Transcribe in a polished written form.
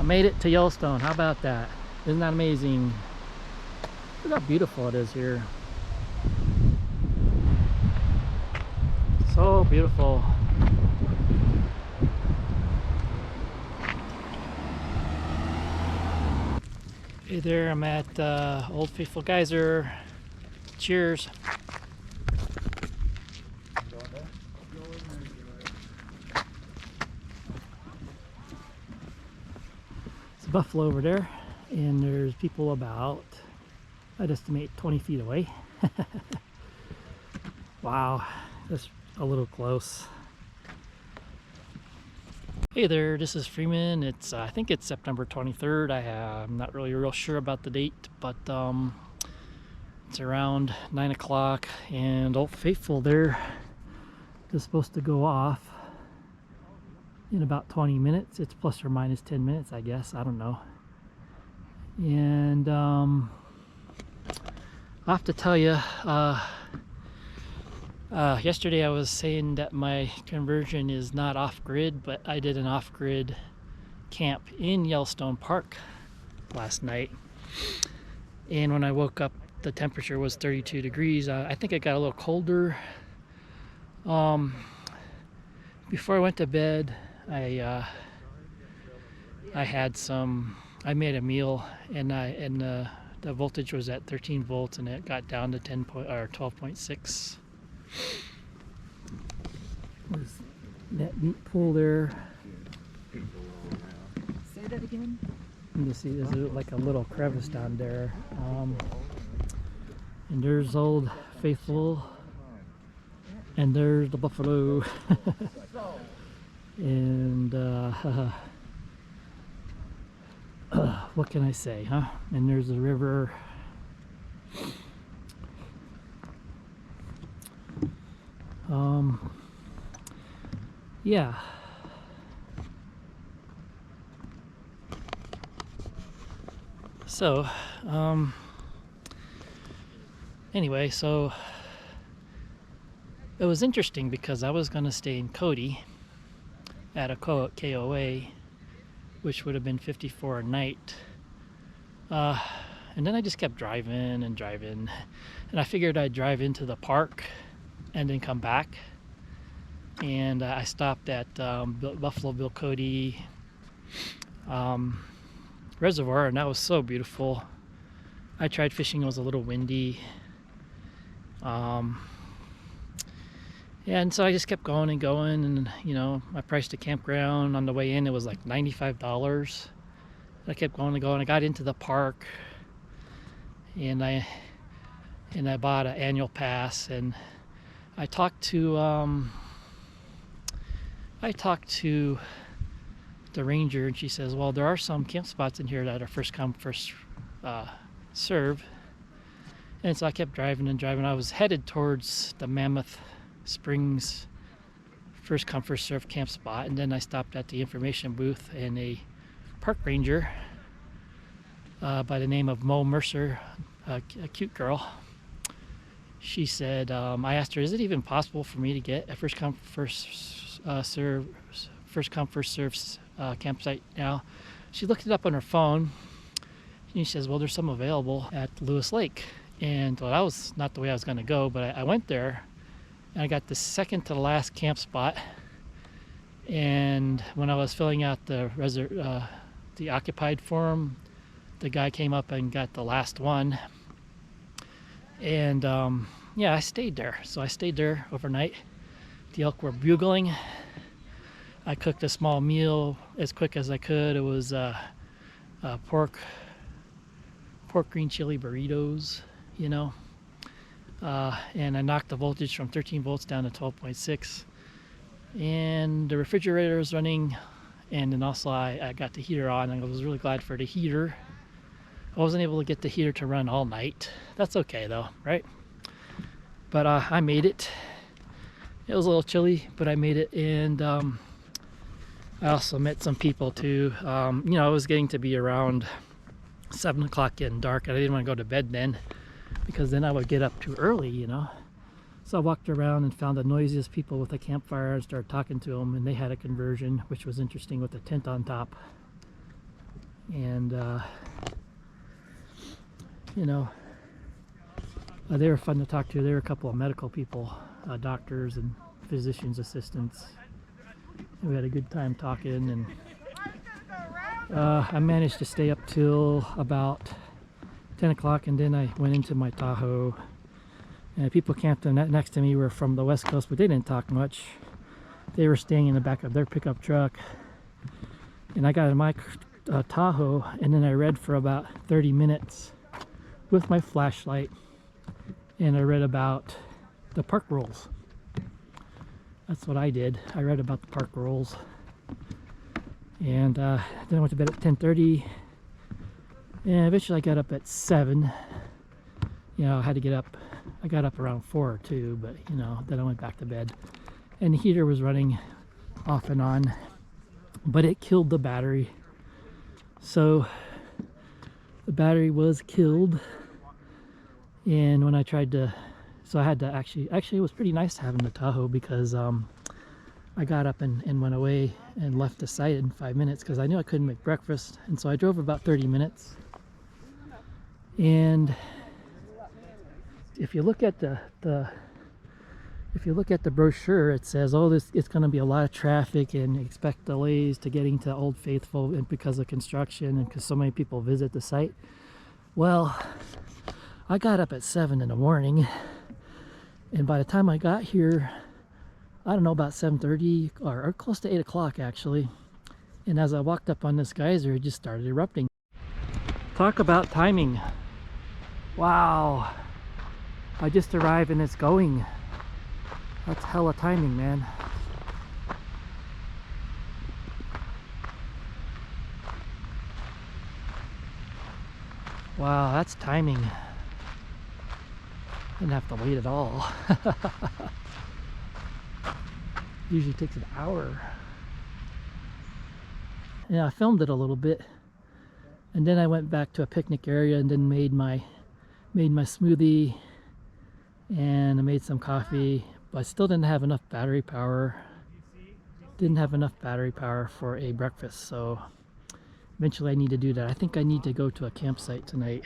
I made it to Yellowstone. How about that? Isn't that amazing? Look how beautiful it is here. So beautiful. Hey there, I'm at Old Faithful Geyser. Cheers. It's a buffalo over there, and there's people about, I'd estimate 20 feet away. Wow, that's a little close. Hey there, this is Freeman. It's I think it's September 23rd. I'm not really real sure about the date, but it's around 9 o'clock, and Old Faithful there is supposed to go off in about 20 minutes. It's plus or minus 10 minutes, I guess. I don't know. And I'll have to tell you, yesterday I was saying that my conversion is not off-grid, but I did an off-grid camp in Yellowstone Park last night, and when I woke up the temperature was 32 degrees. I think it got a little colder. Before I went to bed, I made a meal, and the voltage was at 13 volts, and it got down to 12.6. There's that neat pool there. Say that again. You can see there's like a little crevice down there. And there's Old Faithful, and there's the buffalo. And what can I say, huh? And there's the river. Yeah. So, anyway, so it was interesting because I was going to stay in Cody at a KOA, which would have been $54 a night. And then I just kept driving and driving, and I figured I'd drive into the park and then come back. And I stopped at Buffalo Bill Cody Reservoir, and that was so beautiful. I tried fishing, it was a little windy. And so I just kept going and going, and you know, I priced a campground on the way in. It was like $95. I kept going and going. I got into the park, and I bought an annual pass, and I talked to the ranger, and she says, well, there are some camp spots in here that are first come, first serve. And so I kept driving and driving. I was headed towards the Mammoth Springs first come, first serve camp spot, and then I stopped at the information booth, and a park ranger by the name of Mo Mercer, a cute girl, she said, I asked her, is it even possible for me to get a first come, first serve campsite now? She looked it up on her phone, and she says, well, there's some available at Lewis Lake. And well, that was not the way I was going to go, but I went there, and I got the second to the last camp spot. And when I was filling out the occupied form, the guy came up and got the last one. And yeah, I stayed there. So I stayed there overnight. The elk were bugling. I cooked a small meal as quick as I could. It was pork green chili burritos, you know. And I knocked the voltage from 13 volts down to 12.6. And the refrigerator was running, and then also I got the heater on, and I was really glad for the heater. I wasn't able to get the heater to run all night. That's okay though, right? But I made it. It was a little chilly, but I made it. And I also met some people too. You know, it was getting to be around 7 o'clock, getting dark, and I didn't want to go to bed then, because then I would get up too early, you know. So I walked around and found the noisiest people with a campfire and started talking to them, and they had a conversion, which was interesting, with a tent on top. and you know, they were fun to talk to. There were a couple of medical people, doctors and physician's assistants. We had a good time talking, and I managed to stay up till about 10 o'clock, and then I went into my Tahoe. And people camped next to me were from the West Coast, but they didn't talk much. They were staying in the back of their pickup truck, and I got in my Tahoe, and then I read for about 30 minutes with my flashlight, and I read about the park rules. That's what I did. I read about the park rules, and then I went to bed at 10:30, and eventually I got up at 7. You know, I had to get up. I got up around 4 or 2, but you know, then I went back to bed, and the heater was running off and on, but it killed the battery. So the battery was killed, and when I tried to, so I had to actually it was pretty nice having the Tahoe, because I got up and went away and left the site in 5 minutes because I knew I couldn't make breakfast, and so I drove about 30 minutes. And if you look at the brochure, it says, oh, it's going to be a lot of traffic and expect delays to getting to Old Faithful, and because of construction and because so many people visit the site. Well, I got up at 7 in the morning, and by the time I got here, I don't know, about 7:30 or close to 8 o'clock actually, and as I walked up on this geyser, it just started erupting. Talk about timing. Wow, I just arrived and it's going. That's hella timing, man. Wow, that's timing. Didn't have to wait at all. Usually takes an hour. Yeah, I filmed it a little bit, and then I went back to a picnic area and then made my smoothie, and I made some coffee, but I still didn't have enough battery power. Didn't have enough battery power for a breakfast, so eventually I need to do that. I think I need to go to a campsite tonight.